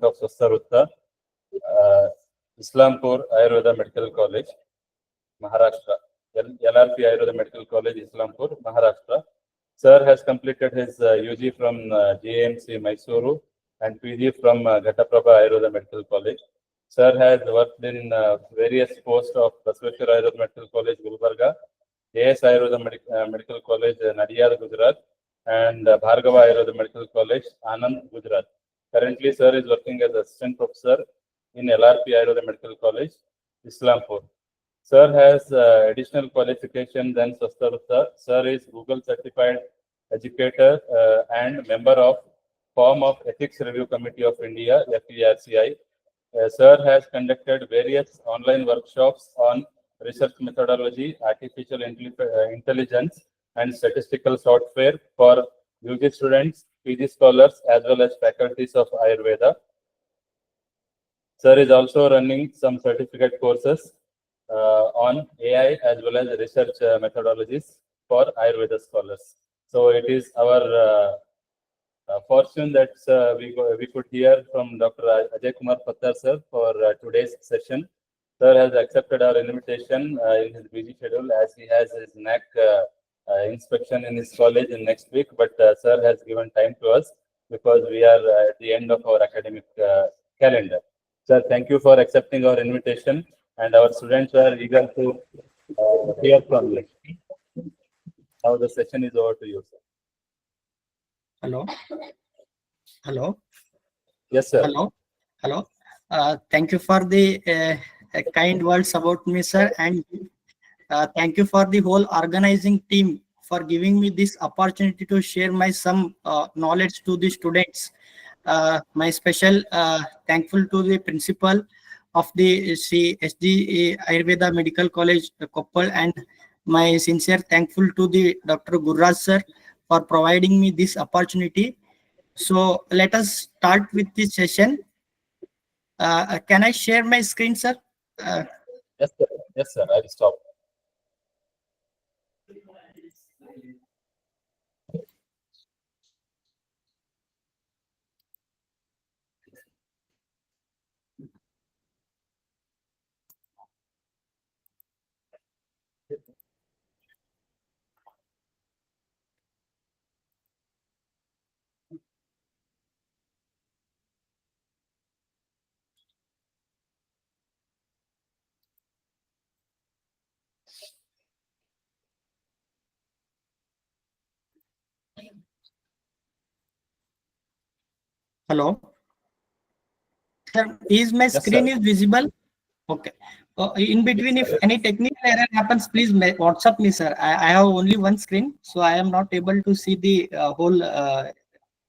of Swastarutta, Islampur Ayurveda Medical College, Maharashtra. LRP Ayurveda Medical College, Islampur, Maharashtra. Sir has completed his UG from JMC Mysuru and PG from Ghataprabha Ayurveda Medical College. Sir has worked in various posts of Basaveshwara Ayurveda Medical College, Gulbarga, AS Ayurveda Medical College, Nadiyad, Gujarat, and Bhargava Ayurveda Medical College, Anand, Gujarat. Currently, sir is working as assistant professor in LRP Ayurveda Medical College, Islampur. Sir has additional qualification than Swastarutta. Sir is Google certified educator and member of Form of Ethics Review Committee of India, FERCI. Sir has conducted various online workshops on research methodology, artificial intelligence, and statistical software for UG students, PG scholars, as well as faculties of Ayurveda. Sir is also running some certificate courses on AI as well as research methodologies for Ayurveda scholars. So it is our fortune that we could hear from Dr. Ajay Kumar Pattar sir for today's session. Sir has accepted our invitation in his busy schedule as he has his NAC inspection in his college in next week, but sir has given time to us because we are at the end of our academic calendar. Sir, thank you for accepting our invitation, and our students are eager to hear from you. Now the session is over to you, sir. Hello. Hello. Yes, sir. Hello. Hello. Thank you for the kind words about me, sir, and thank you for the whole organizing team for giving me this opportunity to share my some knowledge to the students. My special thankful to the principal of the SG Ayurveda Medical College, Koppal, and my sincere thankful to the Dr. Gurraj sir for providing me this opportunity. So let us start with this session. Can I share my screen, sir? Yes, sir. Yes, sir. I will stop. Hello. Sir, is my screen is visible? Okay. In between, if any technical error happens, please WhatsApp me, sir. I have only one screen, so I am not able to see the whole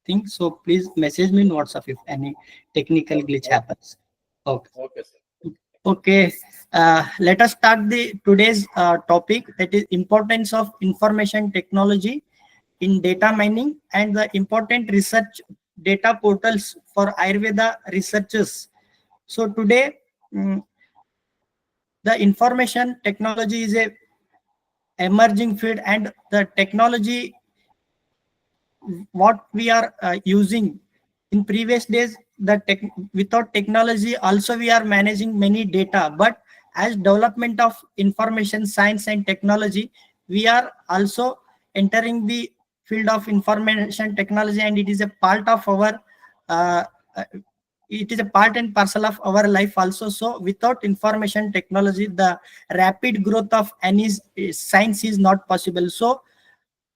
thing. So please message me in WhatsApp if any technical glitch happens. Okay. Okay, sir. Okay. Let us start the today's topic, that is importance of information technology in data mining and the important research data portals for Ayurveda researchers. So today, the information technology is a emerging field, and the technology what we are using in previous days, without technology also we are managing many data, but as development of information science and technology, we are also entering the field of information technology, and it is a part of our it is a part and parcel of our life also. So without information technology, the rapid growth of any science is not possible. So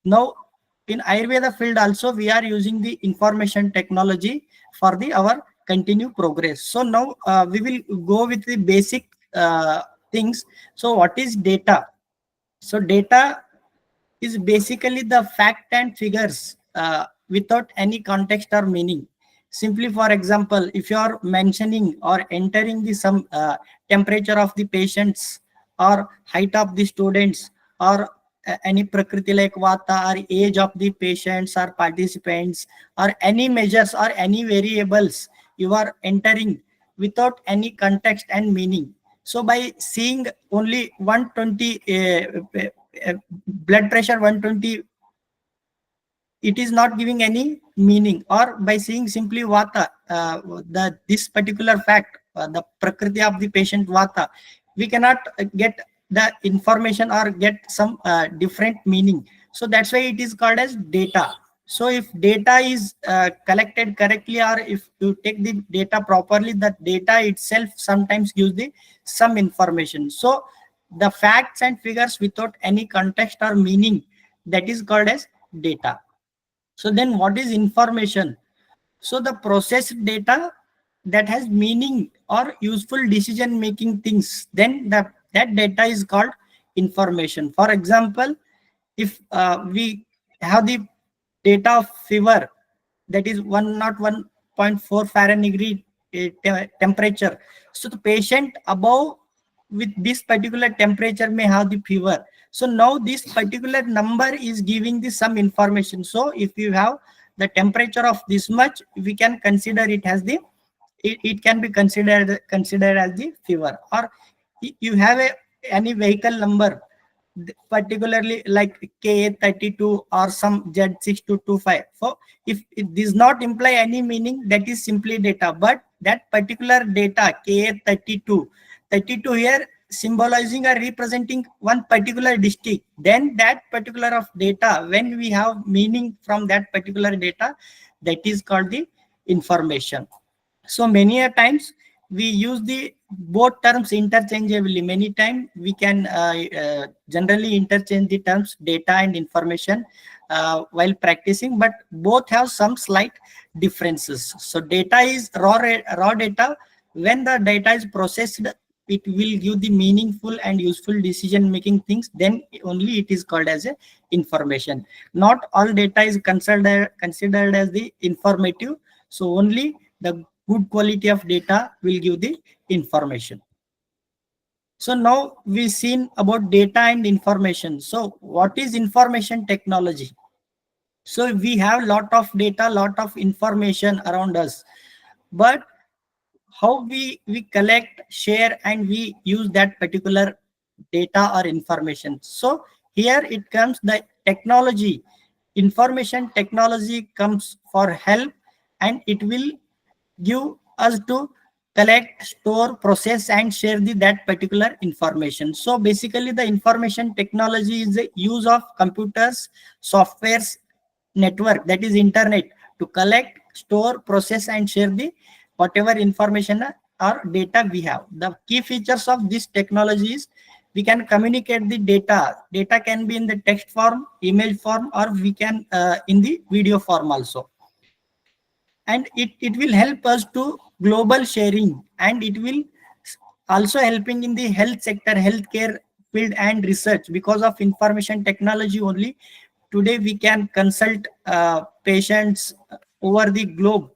now in Ayurveda field also we are using the information technology for our continued progress. So now we will go with the basic things. So what is data? So data is basically the fact and figures without any context or meaning. Simply, for example, if you are mentioning or entering the some temperature of the patients or height of the students or any prakriti like vata or age of the patients or participants or any measures or any variables you are entering without any context and meaning. So by seeing only 120 blood pressure 120, it is not giving any meaning, or by seeing simply vata this particular fact, the prakriti of the patient vata, we cannot get the information or get some different meaning. So that's why it is called as data. So if data is collected correctly, or if you take the data properly, that data itself sometimes gives the some information. So the facts and figures without any context or meaning, that is called as data. So then what is information? So the processed data that has meaning or useful decision making things, then that data is called information. For example, if we have the data of fever, that is 101.4 Fahrenheit temperature. So the patient above with this particular temperature may have the fever. So now this particular number is giving the some information. So if you have the temperature of this much, we can consider it as the it can be considered as the fever. Or you have any vehicle number, particularly like KA32 or some Z6225. So if it does not imply any meaning, that is simply data. But that particular data KA32 here symbolizing or representing one particular district, then that particular of data, when we have meaning from that particular data, that is called the information. So many a times we use the both terms interchangeably. Many times we can generally interchange the terms data and information while practicing, but both have some slight differences. So data is raw data. When the data is processed, it will give the meaningful and useful decision making things, then only it is called as a information. Not all data is considered as the informative. So only the good quality of data will give the information. So now we've seen about data and information. So what is information technology? So we have lot of data, lot of information around us, but how we collect, share, and we use that particular data or information. So here it comes the technology. Information technology comes for help, and it will give us to collect, store, process, and share that particular information. So basically the information technology is the use of computers, softwares, network, that is internet, to collect, store, process, and share the whatever information or data we have. The key features of this technology is we can communicate the data. Data can be in the text form, image form, or we can in the video form also. And it will help us to global sharing, and it will also helping in the health sector, healthcare field and research. Because of information technology only, today we can consult patients over the globe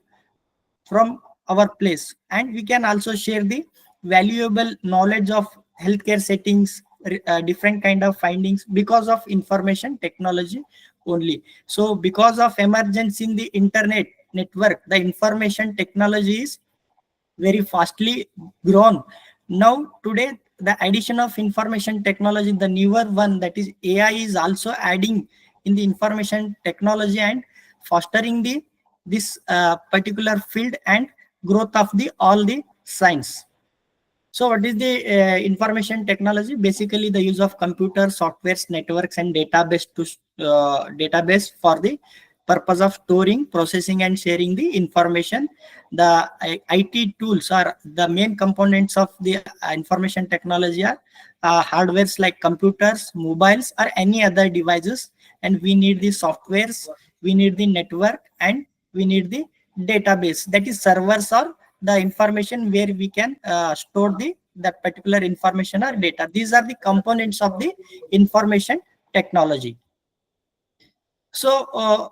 from our place, and we can also share the valuable knowledge of healthcare settings, different kind of findings, because of information technology only. So because of emergence in the internet network, the information technology is very fastly grown. Now today the addition of information technology, the newer one, that is AI, is also adding in the information technology and fostering the this particular field and growth of the all the science. So what is the information technology? Basically the use of computer, softwares, networks, and database to database for the purpose of storing, processing, and sharing the information. The IT tools are the main components of the information technology are hardwares like computers, mobiles, or any other devices. And we need the softwares, we need the network, and we need the database, that is servers or the information where we can store that particular information or data. These are the components of the information technology. So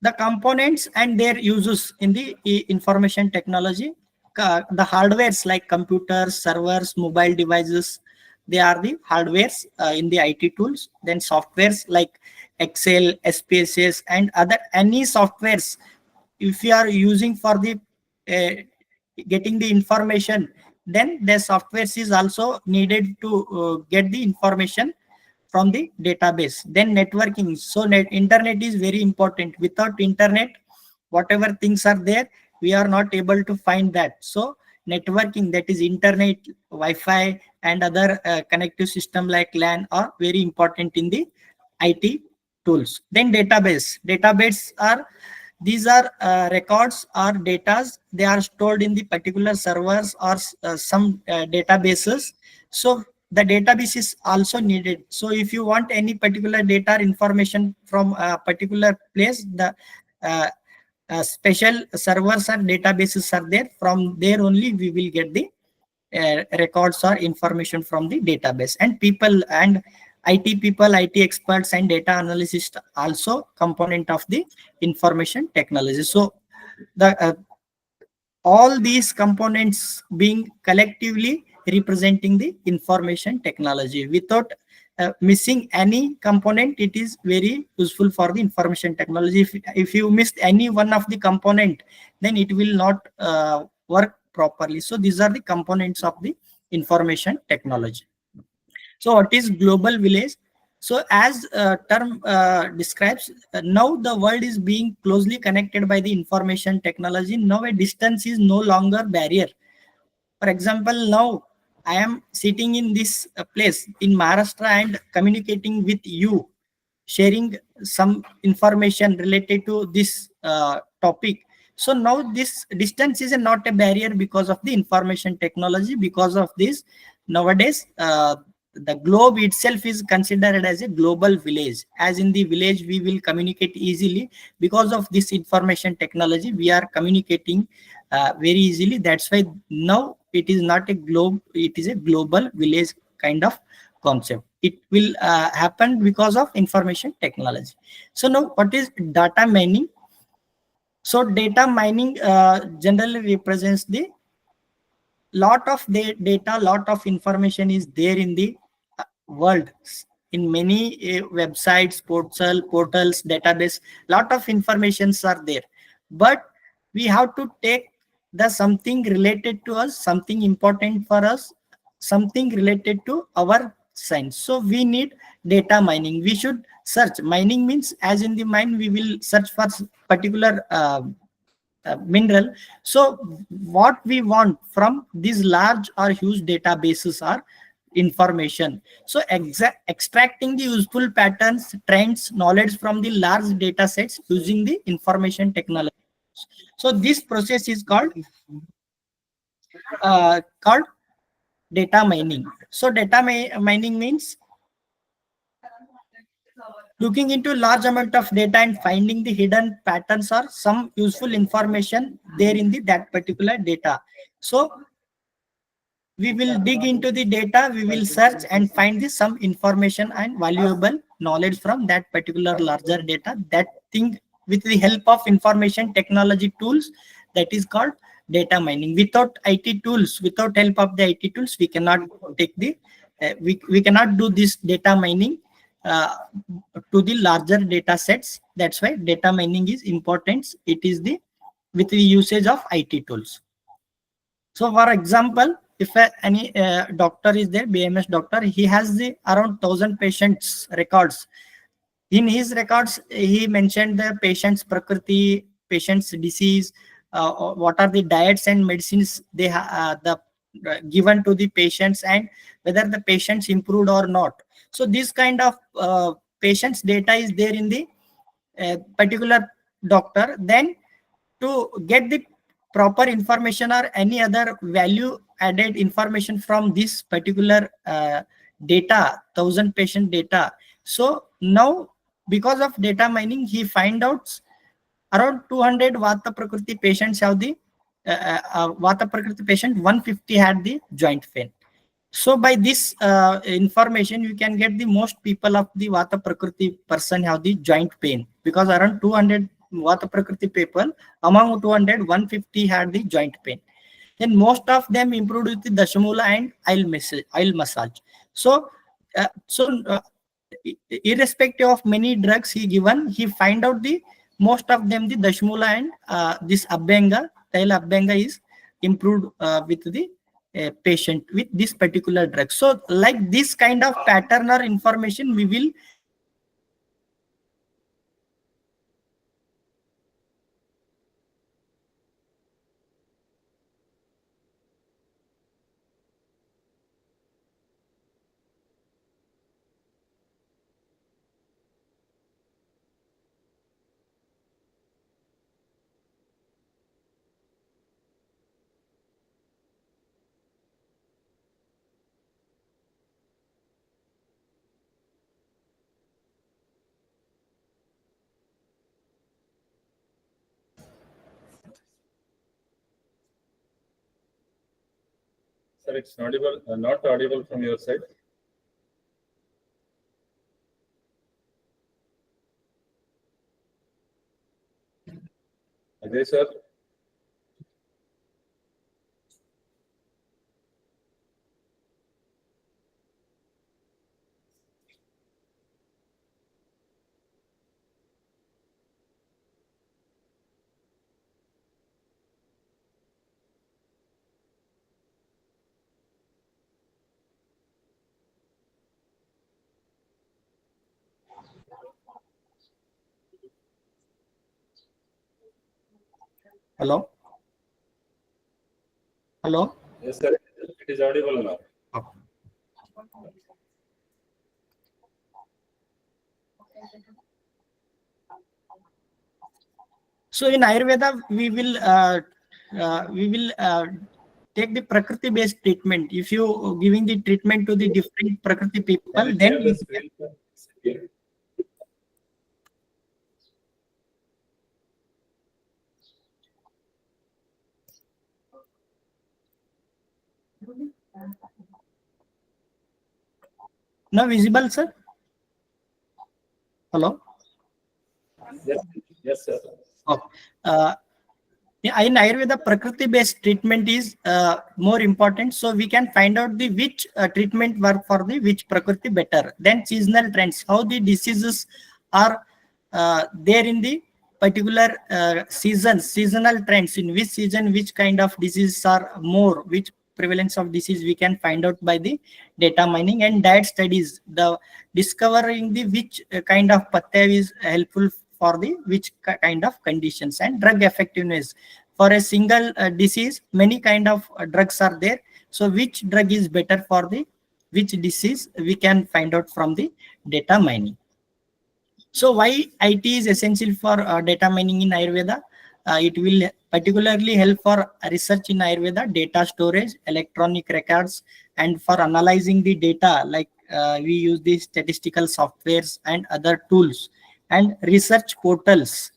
the components and their uses in the information technology, the hardwares like computers, servers, mobile devices, they are the hardwares in the IT tools. Then softwares like Excel, SPSS, and other any softwares if you are using for the getting the information, then the softwares is also needed to get the information from the database. Then networking. So internet is very important. Without internet, whatever things are there, we are not able to find that. So networking, that is internet, Wi-Fi, and other connective system like LAN are very important in the IT tools. Then database are, these are records or datas. They are stored in the particular servers or some databases. So the database is also needed. So if you want any particular data or information from a particular place, the uh, special servers or databases are there. From there only we will get the records or information from the database. And people and IT people, IT experts, and data analysts also component of the information technology. So the all these components being collectively representing the information technology. Without missing any component, it is very useful for the information technology. If you missed any one of the component, then it will not work properly. So these are the components of the information technology. So what is global village? So as term describes, now the world is being closely connected by the information technology. Now a distance is no longer barrier. For example, now I am sitting in this place in Maharashtra and communicating with you, sharing some information related to this topic. So now this distance is not a barrier because of the information technology. Because of this, nowadays the globe itself is considered as a global village. As in the village we will communicate easily, because of this information technology we are communicating very easily. That's why now it is not a globe, it is a global village kind of concept. It will happen because of information technology. So now what is data mining? So data mining generally represents the lot of the data, lot of information is there in the world, in many websites, portals, database. Lot of informations are there, but we have to take the something related to us, something important for us, something related to our science. So we need data mining. We should search. Mining means, as in the mine we will search for particular mineral. So what we want from these large or huge databases are information. So extracting the useful patterns, trends, knowledge from the large data sets using the information technology. So this process is called data mining. So data mining means looking into large amount of data and finding the hidden patterns or some useful information there in that particular data. So we will dig into the data, we will search and find some information and valuable knowledge from that particular larger data. That thing with the help of information technology tools, that is called data mining. Without IT tools, without help of the IT tools, we cannot take the we cannot do this data mining to the larger data sets. That's why data mining is important. It is the with the usage of IT tools. So for example, if any doctor is there, BMS doctor, he has the around 1,000 patients records. In his records, he mentioned the patient's prakriti, patient's disease, what are the diets and medicines they given to the patients, and whether the patients improved or not. So this kind of patient's data is there in the particular doctor. Then to get the proper information or any other value added information from this particular data, 1,000 patient data. So now because of data mining, he find out around 200 Vata Prakriti patients have the Vata Prakriti patient, 150 had the joint pain. So by this information, you can get the most people of the Vata Prakriti person have the joint pain, because around 200 Vata Prakriti people, among 200, 150 had the joint pain. Then most of them improved with the Dashamula and oil massage. So, irrespective of many drugs he given, he find out the most of them the Dashamula and this Abhyanga, Taila Abhyanga is improved with the patient with this particular drug. So like this kind of pattern or information we will Sir, it's not audible from your side. Ajay sir. Hello? Hello? Yes, sir. It is audible now. So in Ayurveda, we will take the Prakriti based treatment. If you giving the treatment to the different Prakriti people, Can you then share the screen, sir? now visible, sir. Hello. Yes, yes, sir. Okay. In Ayurveda, Prakriti-based treatment is more important. So we can find out the which treatment work for the which Prakriti better. Then seasonal trends, how the diseases are there in the particular seasonal trends, in which season, which kind of diseases are more, which prevalence of disease we can find out by the data mining and diet studies. The discovering the which kind of pathway is helpful for the which kind of conditions, and drug effectiveness for a single disease. Many kind of drugs are there, so which drug is better for the which disease we can find out from the data mining. So why IT is essential for data mining in Ayurveda? It will particularly help for research in Ayurveda, data storage, electronic records, and for analyzing the data, like we use the statistical softwares and other tools, and research portals,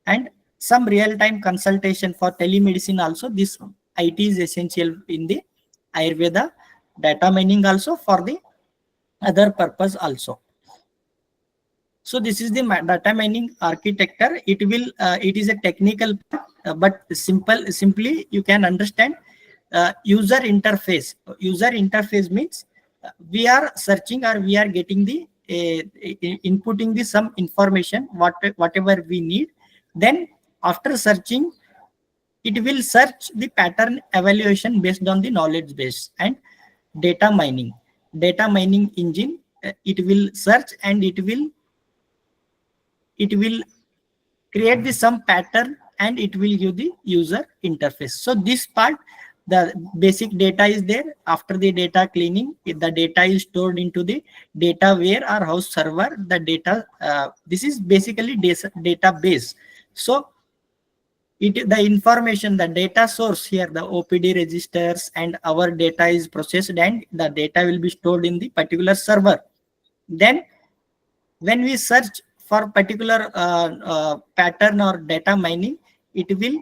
and some real-time consultation for telemedicine also. This IT is essential in the Ayurveda data mining also, for the other purpose also. So this is the data mining architecture. It is a technical part, but simply you can understand. User interface. User interface means we are searching, or we are getting the inputting the some information, whatever we need. Then after searching, it will search the pattern evaluation based on the knowledge base, and data mining engine. It will search, and it will create the some pattern, and it will give the user interface. So this part, the basic data is there. After the data cleaning, the data is stored into the data warehouse server. The data, this is basically database. So the information, the data source here, the OPD registers, and our data is processed, and the data will be stored in the particular server. Then when we search for particular pattern or data mining, it will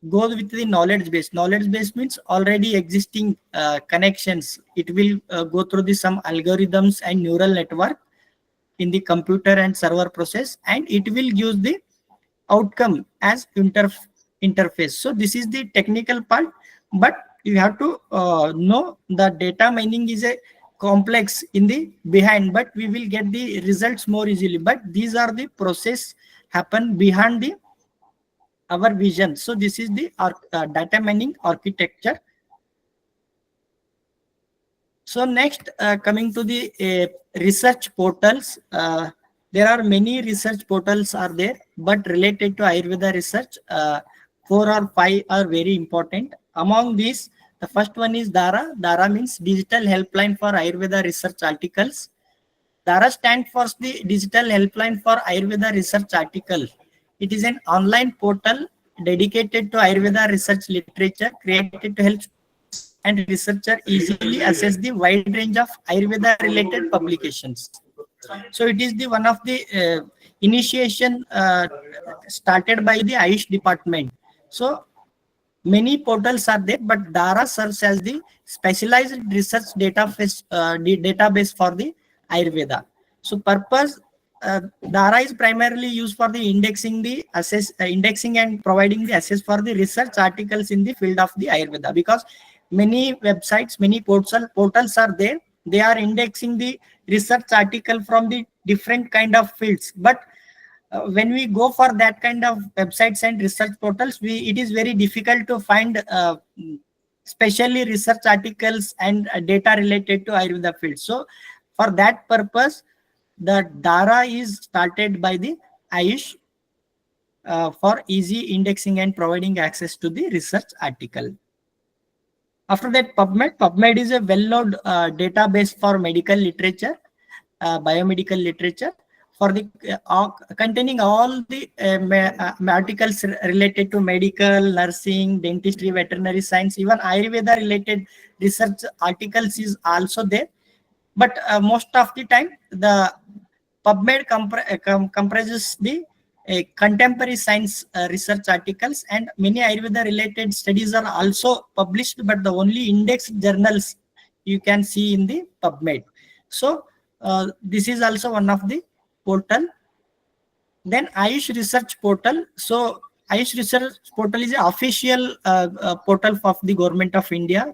go with the knowledge base. Knowledge base means already existing connections. It will go through the some algorithms and neural network in the computer and server process, and it will use the outcome as interface. So this is the technical part, but you have to know the data mining is a complex in the behind, but we will get the results more easily. But these are the process happen behind the our vision. So this is the data mining architecture. So next, coming to the research portals. There are many research portals are there, but related to Ayurveda research, 4 or 5 are very important. Among these, the first one is DARA. DARA means Digital Helpline for Ayurveda Research Articles. DARA stands for the Digital Helpline for Ayurveda Research Article. It is an online portal dedicated to Ayurveda research literature, created to help and researcher easily access the wide range of Ayurveda related publications. So it is the one of the initiation started by the Ayush department. So Many portals are there, but DARA serves as the specialized research database for the Ayurveda. So purpose, DARA is primarily used for the indexing and providing the access for the research articles in the field of the Ayurveda, because many websites, many portals are there. They are indexing the research article from the different kind of fields, but when we go for that kind of websites and research portals, it is very difficult to find specially research articles and data related to Ayurveda field. So for that purpose, the DARA is started by the Ayush for easy indexing and providing access to the research article. After that, PubMed is a well-known database for medical literature, biomedical literature, for the containing all the articles related to medical, nursing, dentistry, veterinary science, even Ayurveda related research articles is also there. But most of the time, the PubMed comprises the contemporary science research articles, and many Ayurveda related studies are also published, but the only indexed journals you can see in the PubMed. So this is also one of the portal. Then Ayush Research Portal. So Ayush Research Portal is an official portal of the Government of India.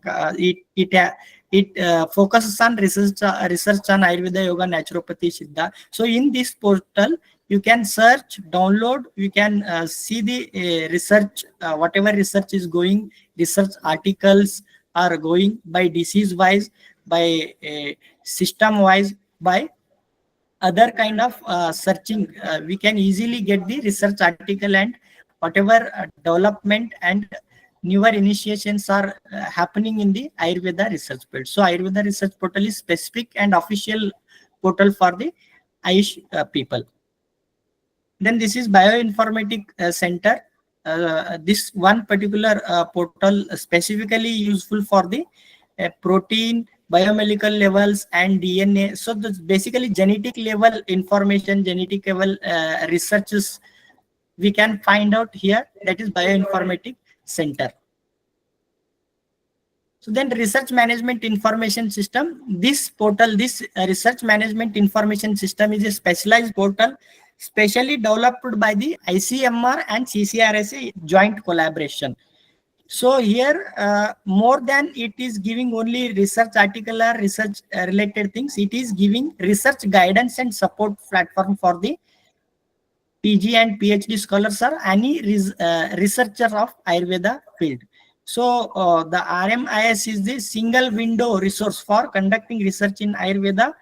It focuses on research on Ayurveda, Yoga, Naturopathy, Siddha. So in this portal, you can search, download, you can see the research, whatever research is going, research articles are going by disease wise, by system wise, by other kind of searching. We can easily get the research article, and whatever development and newer initiations are happening in the Ayurveda research field. So Ayurveda research portal is specific and official portal for the Ayush people. Then this is Bioinformatic Center. This one particular portal specifically useful for the protein, biomolecular levels and DNA. So that's basically genetic level information, genetic level researches we can find out here. That is Bioinformatic Center. So then Research Management Information System. This portal, this Research Management Information System is a specialized portal specially developed by the ICMR and CCRSA joint collaboration. So here, more than it is giving only research article or research related things, it is giving research guidance and support platform for the PG and PhD scholars or any researcher of Ayurveda field. So the RMIS is the single window resource for conducting research in Ayurveda,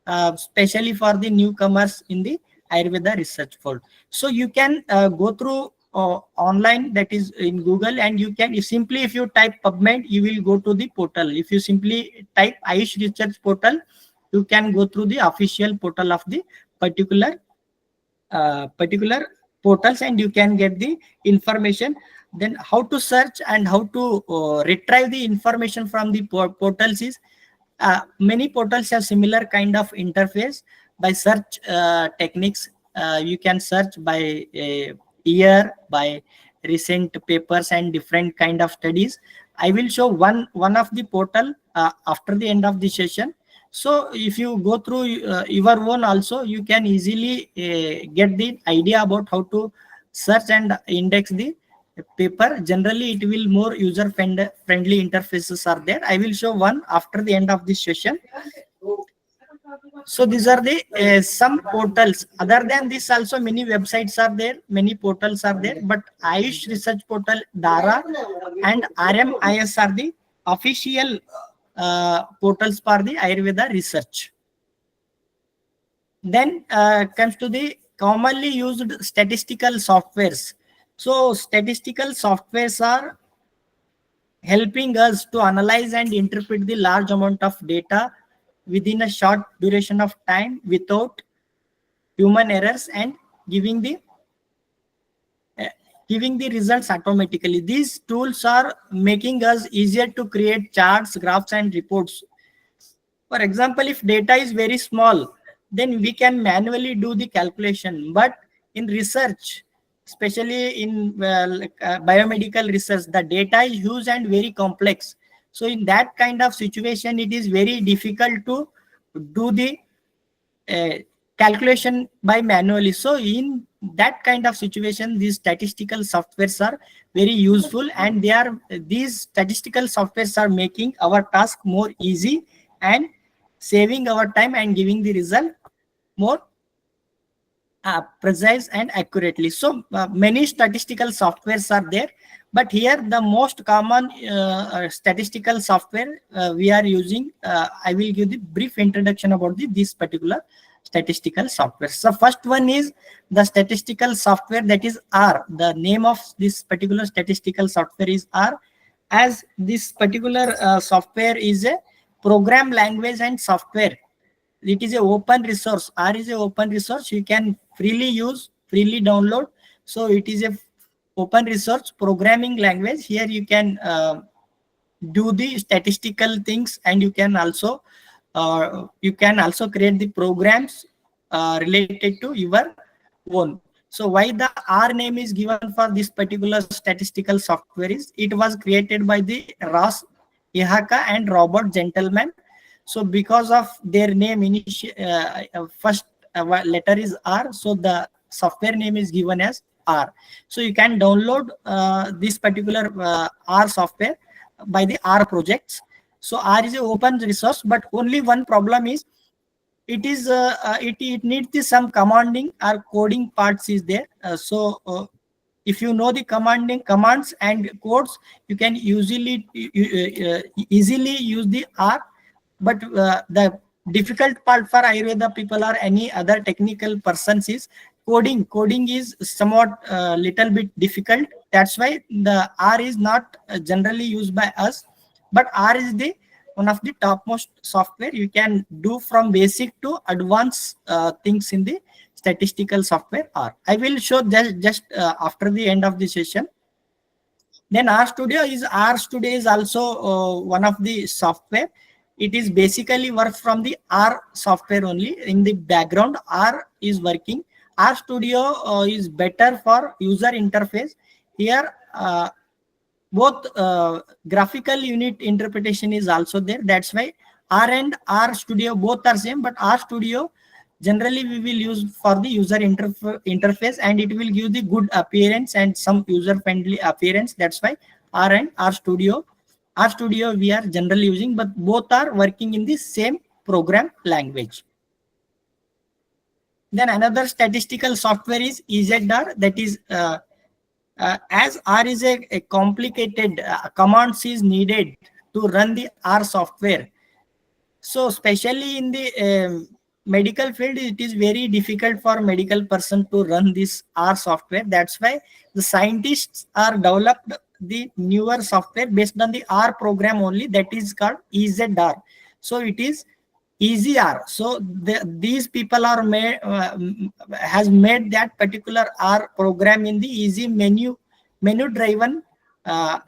especially for the newcomers in the Ayurveda research field. So you can go through online, that is in Google, and you can if you type PubMed, you will go to the portal. If you simply type Ayush Research Portal, you can go through the official portal of the particular portals, and you can get the information. Then how to search and how to retrieve the information from the portals is many portals have similar kind of interface. By search techniques, you can search by year, by recent papers and different kind of studies. I will show one of the portal after the end of the session. So if you go through your own also, you can easily get the idea about how to search and index the paper. Generally, it will more user friendly interfaces are there. I will show one after the end of this session. So these are the some portals. Other than this, also many websites are there, many portals are there. But Ayush Research Portal, DARA, and RMIS are the official portals for the Ayurveda research. Then comes to the commonly used statistical softwares. So statistical softwares are helping us to analyze and interpret the large amount of data within a short duration of time without human errors and giving the results automatically. These tools are making us easier to create charts, graphs and reports. For example, if data is very small, then we can manually do the calculation. But in research, especially in biomedical research, the data is huge and very complex. So in that kind of situation, it is very difficult to do the calculation by manually. So in that kind of situation, these statistical softwares are very useful, and these statistical softwares are making our task more easy and saving our time and giving the result more precise and accurately. So many statistical softwares are there, but here the most common statistical software we are using, I will give the brief introduction about this particular statistical software. So first one is the statistical software, that is R. The name of this particular statistical software is R, as this particular software is a program language and software. It is a open resource. R is a open resource. You can freely use, freely download. So it is a open resource programming language. Here you can do the statistical things, and you can also create the programs related to your own. So why the R name is given for this particular statistical software is it was created by the Ross Ihaka and Robert Gentleman. So because of their name, first letter is R, so the software name is given as R. So you can download this particular R software by the R projects. So R is an open resource, but only one problem is it needs some commanding or coding parts is there. If you know the commands and codes, you can easily use the R. But the difficult part for Ayurveda people or any other technical persons is coding. Coding is somewhat little bit difficult. That's why the R is not generally used by us. But R is one of the topmost software. You can do from basic to advanced things in the statistical software R. I will show just after the end of the session. Then RStudio is also one of the software. It is basically work from the R software only. In the background, R is working. RStudio is better for user interface. Here, both graphical unit interpretation is also there. That's why R and RStudio both are same, but RStudio generally we will use for the user interface, and it will give the good appearance and some user-friendly appearance. That's why R and RStudio we are generally using, but both are working in the same program language. Then another statistical software is EZR. That is as R is a complicated commands is needed to run the R software. So especially in the medical field, it is very difficult for medical person to run this R software. That's why the scientists are developed the newer software based on the R program only, that is called EZR. So it is EasyR. So these people are has made that particular R program in the easy menu driven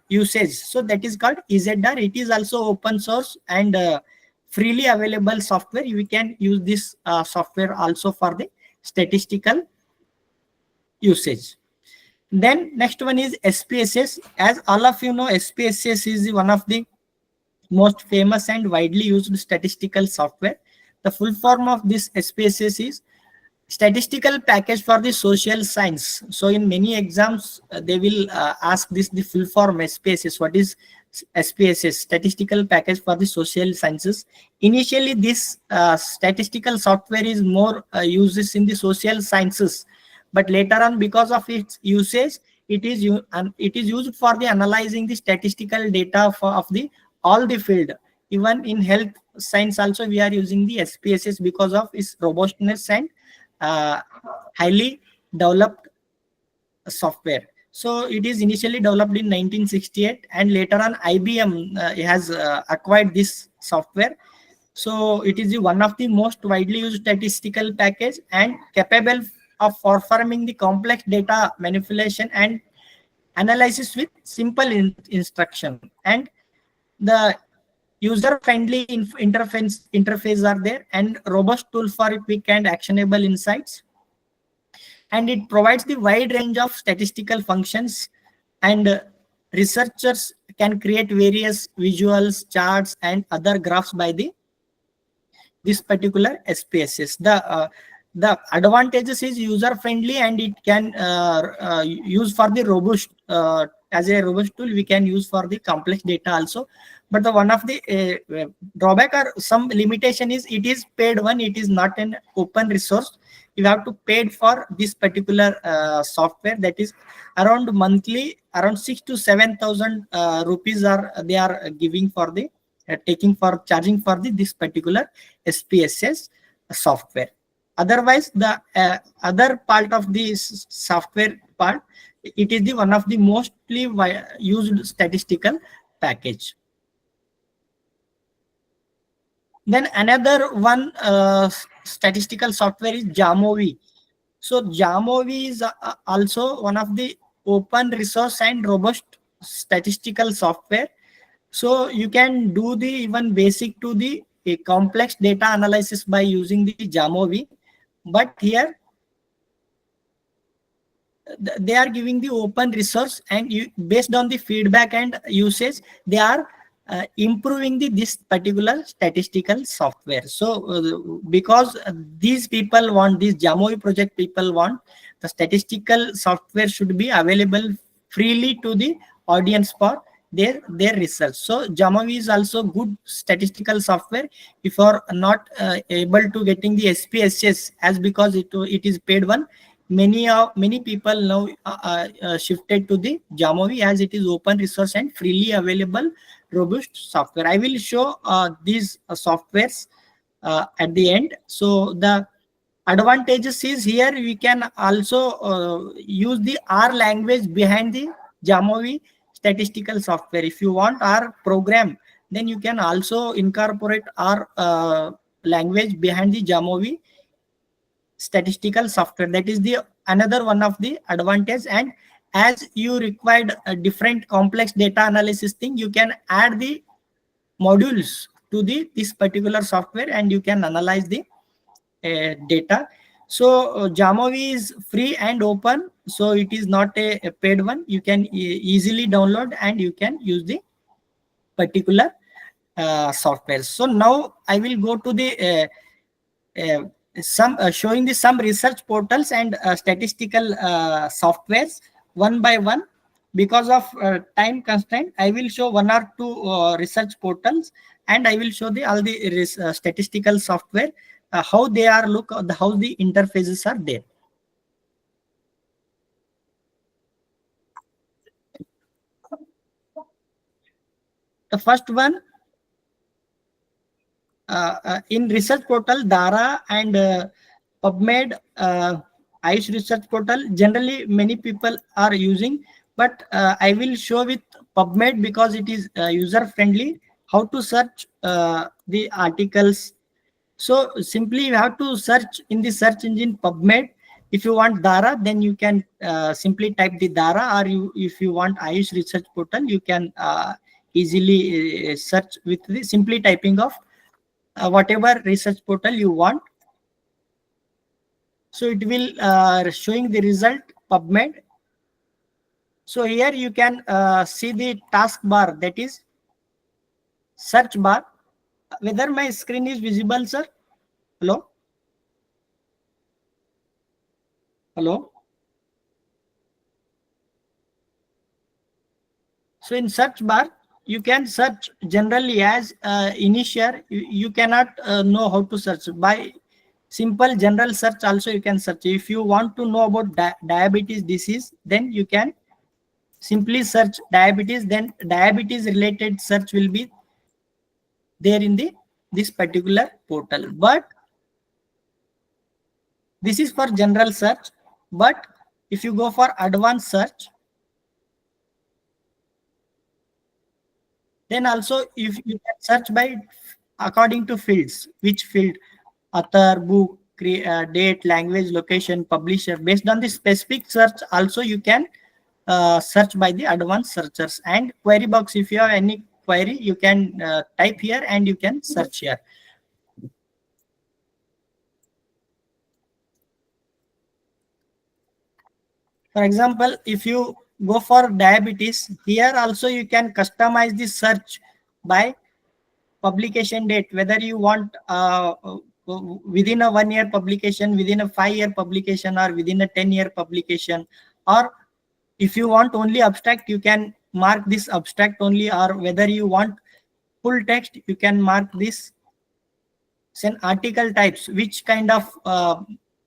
usage. So that is called EZR. It is also open source and freely available software. You can use this software also for the statistical usage. Then next one is SPSS. As all of you know, SPSS is one of the most famous and widely used statistical software. The full form of this SPSS is Statistical Package for the Social Science. So in many exams, they will ask the full form SPSS. What is SPSS? Statistical Package for the Social Sciences. Initially, this statistical software is more uses in the social sciences, but later on, because of its usage, it is used for the analyzing the statistical data of the all the field. Even in health science also we are using the SPSS because of its robustness and highly developed software. So it is initially developed in 1968, and later on IBM has acquired this software. So it is one of the most widely used statistical package and capable of performing the complex data manipulation and analysis with simple instruction, and the user-friendly interface are there, and robust tool for quick and actionable insights. and it provides the wide range of statistical functions, and researchers can create various visuals, charts, and other graphs by this particular SPSS. The advantages is user friendly, and it can use for the robust as a robust tool. We can use for the complex data also. But the one of the drawback or some limitation is it is paid one. It is not an open resource. You have to pay for this particular software. That is around monthly, around 6 to 7,000 rupees are they are giving for the charging for this particular SPSS software. Otherwise, the other part of this software part, it is the one of the mostly used statistical package. Then another one statistical software is Jamovi. So Jamovi is also one of the open resource and robust statistical software. So you can do the even basic to the complex data analysis by using the Jamovi. But here they are giving the open resource, and based on the feedback and usage, they are improving this particular statistical software. So because these people want, these Jamovi project people want, the statistical software should be available freely to the audience for their research. So Jamovi is also good statistical software. If you are not able to getting the SPSS, as because it is paid one, many people now shifted to the Jamovi, as it is open resource and freely available robust software. I will show these softwares at the end. So the advantages is here we can also use the R language behind the Jamovi statistical software. If you want R program, then you can also incorporate R language behind the Jamovi statistical software. That is the another one of the advantage. And as you required a different complex data analysis thing, you can add the modules to this particular software, and you can analyze the data. So Jamovi is free and open, so it is not a paid one. You can easily download and you can use the particular software. So now I will go to the some showing some research portals and statistical softwares one by one. Because of time constraint, I will show one or two research portals, and I will show all the statistical software, how they are how the interfaces are there. The first one, in research portal, Dara and PubMed, Ayush research portal, generally many people are using, but I will show with PubMed because it is user friendly, how to search the articles. So simply you have to search in the search engine PubMed. If you want Dara, then you can simply type the Dara, or if you want Ayush research portal, you can easily search with the simply typing of whatever research portal you want. So it will showing the result PubMed. So here you can see the task bar, that is search bar. Whether my screen is visible, sir? Hello? Hello? So in search bar, you can search generally. As initial, you cannot know how to search. By simple general search also you can search. If you want to know about diabetes disease, then you can simply search diabetes, then diabetes related search will be there in this particular portal. But this is for general search. But if you go for advanced search, then also if you can search by according to fields, which field, author, book, date, language, location, publisher. Based on the specific search also you can search by the advanced searchers. And query box, if you have any query, you can type here and you can search here. For example, if you go for diabetes, here also you can customize the search by publication date, whether you want within a 1 year publication, within a 5 year publication, or within a 10 year publication. Or if you want only abstract, you can mark this abstract only, or whether you want full text, you can mark this. Then article types, which kind of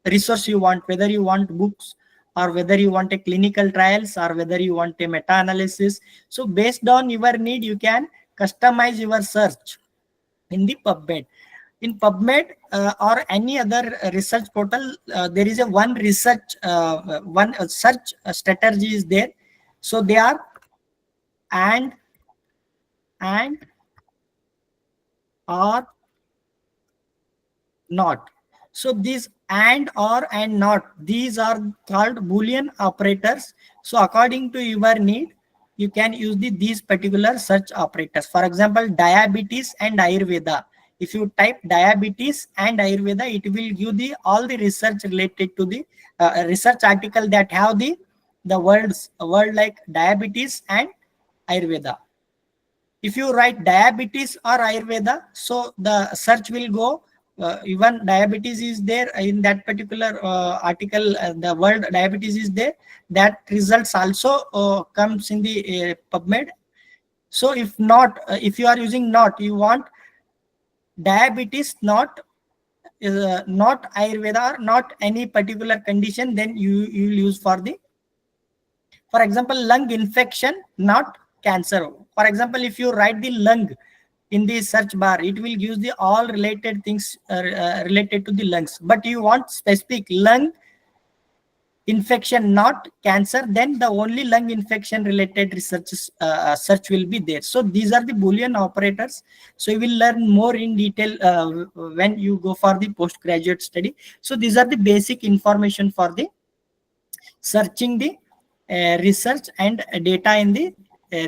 resource you want, whether you want books, or whether you want a clinical trials, or whether you want a meta-analysis. So based on your need, you can customize your search in the PubMed. In PubMed or any other research portal, there is a one search strategy is there. So they are and or not. So these and, or, and not, these are called Boolean operators. So according to your need, you can use these particular search operators. For example, diabetes and Ayurveda. If you type diabetes and Ayurveda, it will give the all the research related to the research article that have the word like diabetes and Ayurveda. If you write diabetes or Ayurveda, so the search will go, even diabetes is there in that particular article, the word diabetes is there, that results also comes in the PubMed. So if not, if you are using not, you want diabetes not not Ayurveda or not any particular condition, then you will use for the, for example, lung infection, not cancer. For example, if you write the lung in the search bar, it will use the all related things related to the lungs. But you want specific lung infection, not cancer, then the only lung infection related research search will be there. So these are the Boolean operators. So you will learn more in detail when you go for the postgraduate study. So these are the basic information for the searching the research and data in the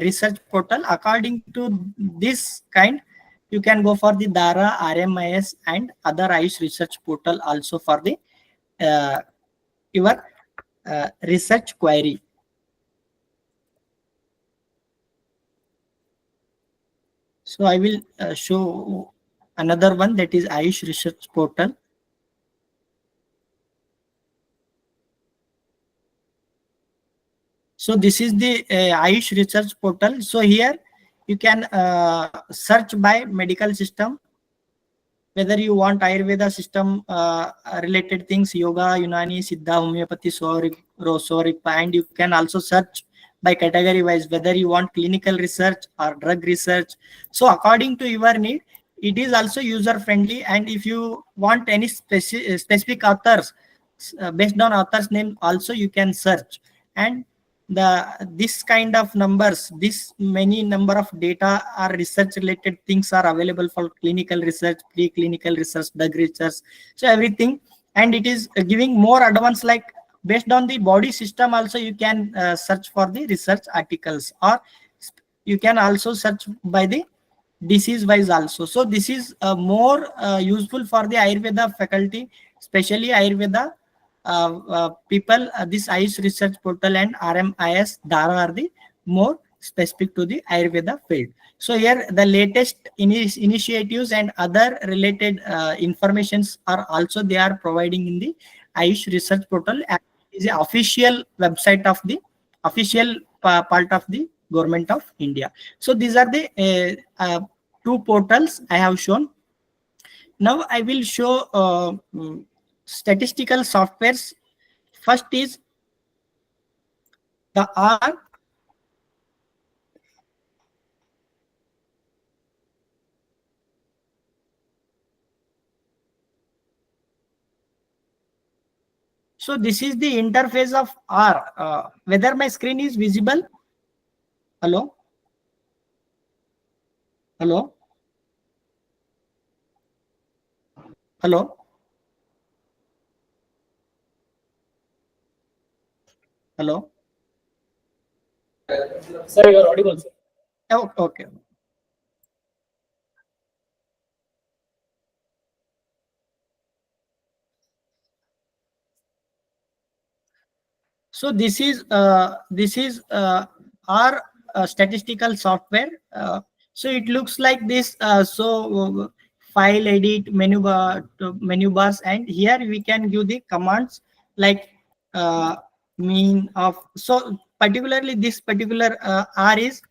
research portal. According to this kind, you can go for the DARA, RMIS, and other Ayush research portal also for the your research query. So I will show another one, that is Ayush research portal. So this is the Ayush research portal. So here you can search by medical system, whether you want Ayurveda system related things, yoga, Unani, Siddha, homeopathy, Soripa, and you can also search by category wise, whether you want clinical research or drug research. So according to your need, it is also user friendly. And if you want any specific authors, based on author's name also you can search. And this kind of numbers, this many number of data or research related things are available for clinical research, preclinical research, drug research, so everything. And it is giving more advanced, like based on the body system also you can search for the research articles, or you can also search by the disease wise also. So this is more useful for the Ayurveda faculty, especially Ayurveda people. This Ayush research portal and RMIS, DARA are the more specific to the Ayurveda field. So here the latest initiatives and other related informations are also they are providing in the Ayush research portal, and is the official website of the official part of the government of India. So these are the two portals I have shown. Now I will show statistical softwares. First is the R. So this is the interface of R. Whether my screen is visible? Hello? Hello? Hello? Hello? Sir, you are audible, sir. Oh, okay. So this is our statistical software. So it looks like this. File, edit, menu bars, and here we can give the commands like mean of. So particularly this particular R is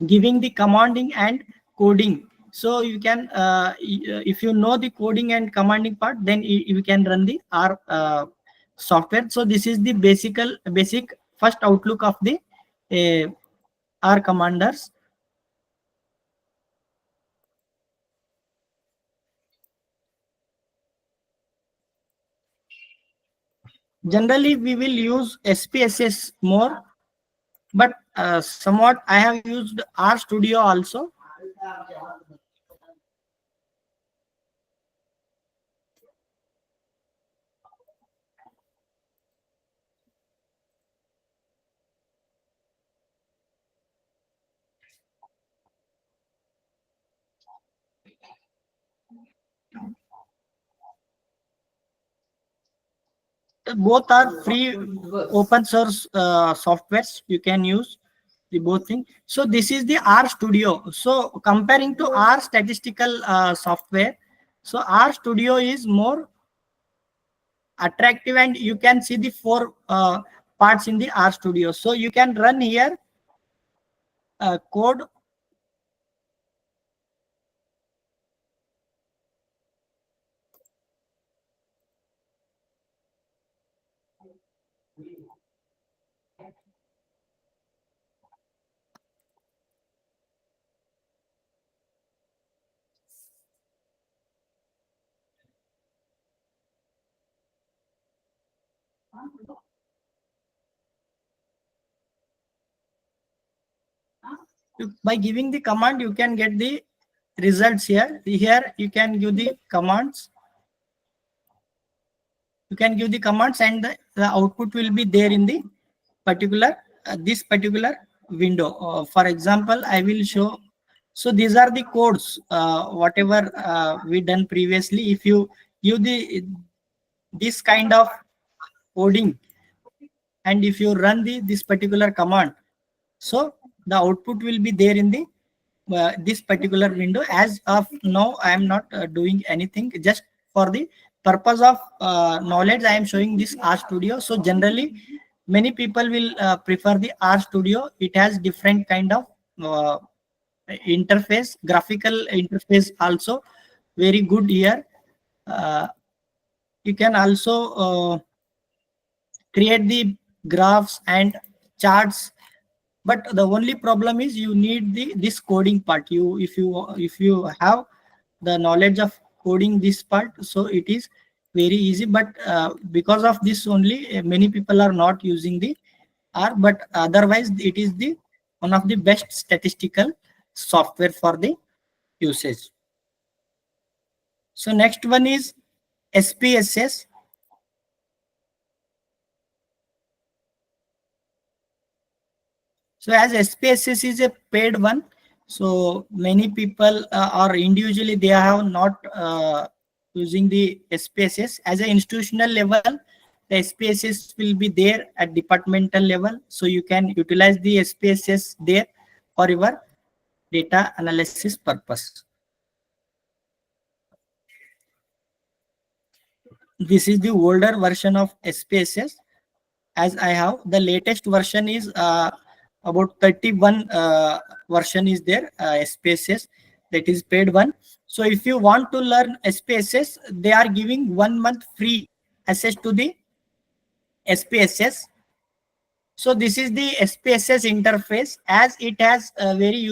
giving the commanding and coding. So you can if you know the coding and commanding part, then you can run the R software. So this is the basic first outlook of the R commanders. Generally we will use SPSS more, but somewhat I have used R Studio also. Both are free open source softwares. You can use the both thing. So this is the R Studio. So comparing to R statistical software, so R Studio is more attractive, and you can see the four parts in the R Studio. So you can run here code. By giving the command, you can get the results here. Here you can give the commands. You can give the commands, and the output will be there in the particular this particular window. For example, I will show. So these are the codes, whatever we done previously. If you give the this kind of coding, and if you run this particular command, so the output will be there in the this particular window. As of now, I am not doing anything. Just for the purpose of knowledge, I am showing this R Studio. So generally, many people will prefer the R Studio. It has different kind of interface, graphical interface also very good here. You can also create the graphs and charts, but the only problem is you need this coding part. If you have the knowledge of coding this part, so it is very easy. But because of this only, many people are not using the R. But otherwise, it is the one of the best statistical software for the usage. So next one is SPSS. So as SPSS is a paid one, so many people or individually they have not using the SPSS. As an institutional level, the SPSS will be there at departmental level, so you can utilize the SPSS there for your data analysis purpose. This is the older version of SPSS. As I have, the latest version is about 31 version is there, SPSS, that is paid one. So if you want to learn SPSS, they are giving 1 month free access to the SPSS. So this is the SPSS interface, as it has very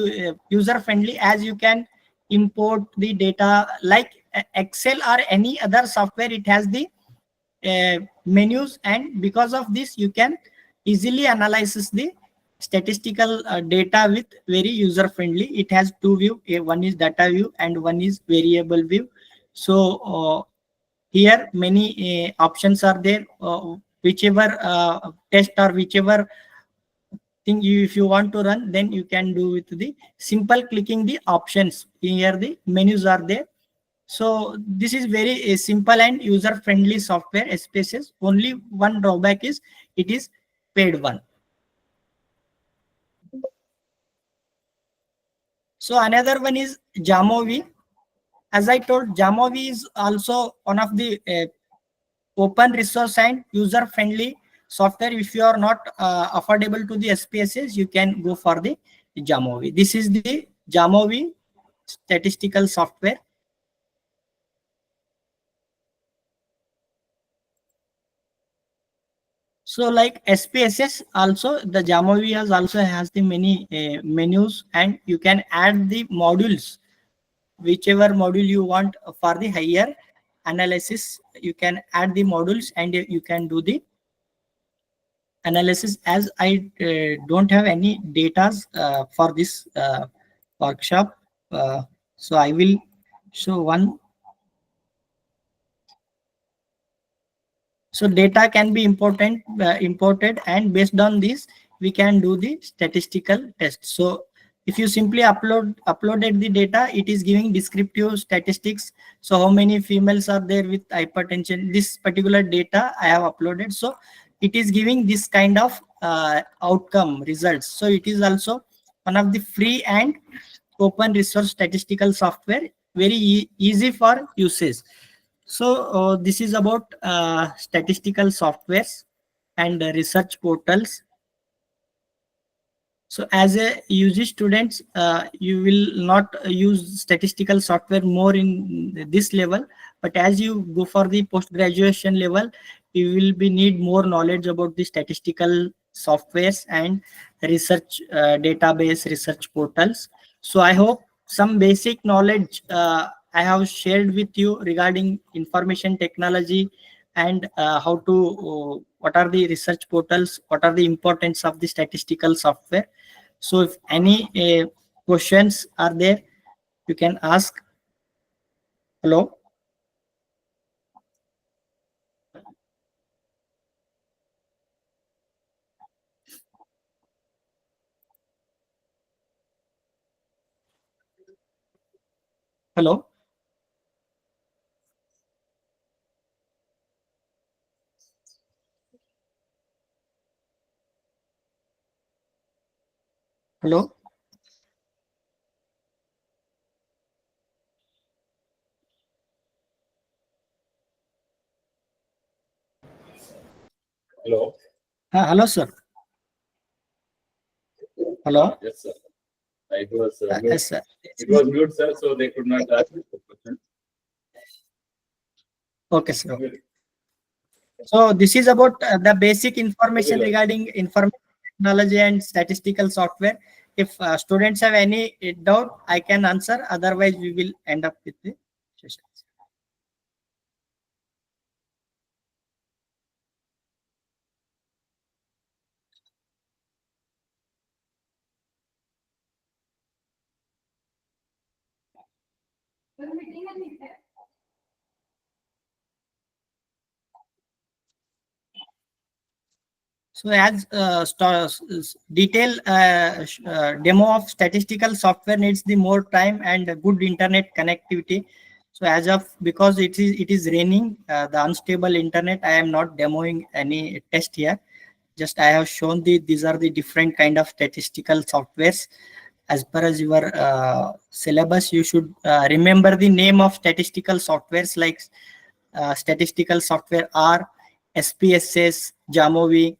user friendly, as you can import the data like Excel or any other software. It has the menus, and because of this you can easily analyze the statistical data with very user friendly. It has two view, one is data view and one is variable view. So here many options are there. Whichever test or whichever thing if you want to run, then you can do with the simple clicking the options. Here the menus are there. So this is very simple and user friendly software SPSS. Only one drawback is it is paid one. So another one is Jamovi. As I told, Jamovi is also one of the open resource and user friendly software. If you are not affordable to the SPSS, you can go for the Jamovi. This is the Jamovi statistical software. So like SPSS, also the Jamovi has the many menus, and you can add the modules, whichever module you want for the higher analysis. You can add the modules and you can do the analysis. As I don't have any data for this workshop, so I will show one. So data can be imported, and based on this we can do the statistical test. So if you simply uploaded the data, it is giving descriptive statistics. So how many females are there with hypertension? This particular data I have uploaded. So it is giving this kind of outcome results. So it is also one of the free and open resource statistical software, very easy for usage. So this is about statistical softwares and research portals. So as a UG students, you will not use statistical software more in this level, but as you go for the post graduation level, you will be need more knowledge about the statistical softwares and research database research portals. So I hope some basic knowledge I have shared with you regarding information technology, and how to what are the research portals, what are the importance of the statistical software. So if any questions are there, you can ask. Hello. Hello. Hello. Hello. Hello, sir. Hello. Yes, sir. It was Yes, sir. it was mute, sir, so they could not ask the question. Okay, sir. Okay. So this is about the basic information regarding information technology and statistical software. If students have any doubt, I can answer. Otherwise, we will end up with the session. So as detailed demo of statistical software needs the more time and a good internet connectivity. So as of, because it is raining, the unstable internet, I am not demoing any test here. Just I have shown these are the different kind of statistical softwares. As per as your syllabus, you should remember the name of statistical softwares like statistical software R, SPSS, Jamovi,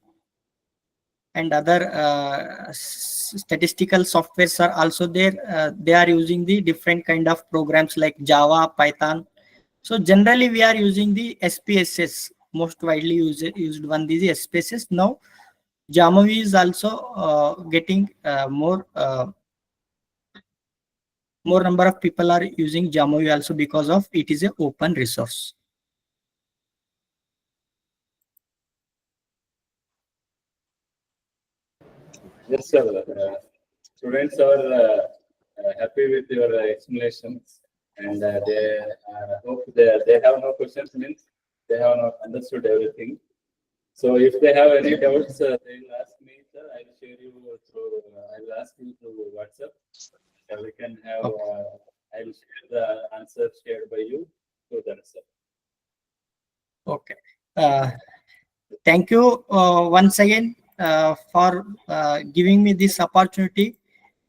and other statistical softwares are also there. They are using the different kind of programs like Java, Python. So generally we are using the SPSS, most widely used one is the SPSS. Now Jamovi is also getting more number of people are using Jamovi also, because of it is a open resource. Yes, sir. Students are happy with your explanations, and they hope they have no questions, means they have not understood everything. So if they have any doubts, they will ask me, sir. I will share you through. I will ask you through WhatsApp. We can have. I will share the answer shared by you to them, sir. Okay. Thank you once again for giving me this opportunity.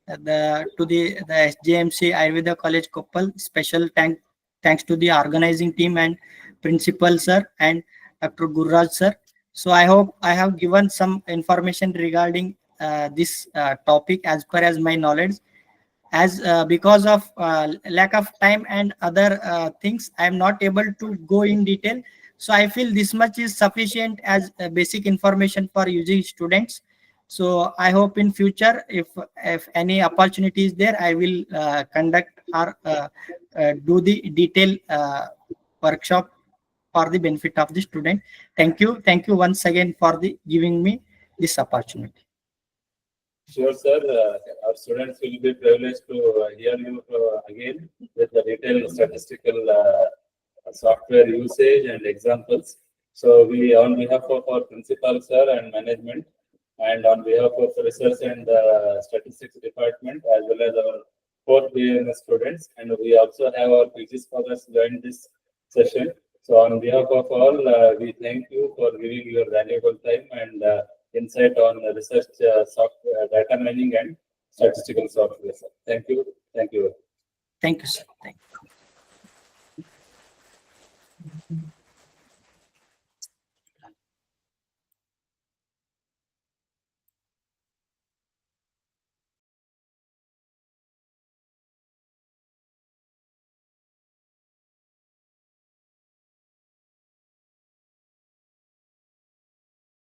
To the SJMC Ayurveda College Koppal. Special thanks to the organizing team and principal sir and Dr. Gurraj sir. So I hope I have given some information regarding this topic as per as my knowledge. As because of lack of time and other things, I am not able to go in detail. So I feel this much is sufficient as basic information for UG students. So I hope in future, if any opportunity is there, I will conduct or do the detailed workshop for the benefit of the student. Thank you once again for the giving me this opportunity. Sure, sir. Our students will be privileged to hear you again with the detailed statistical software usage and examples. So we, on behalf of our principal, sir, and management, and on behalf of research and statistics department, as well as our fourth BAMS students, and we also have our PG scholars join this session. So on behalf of all, we thank you for giving your valuable time and insight on research software, data mining and statistical software. Sir. Thank you. Thank you. Thank you, sir. Thank you.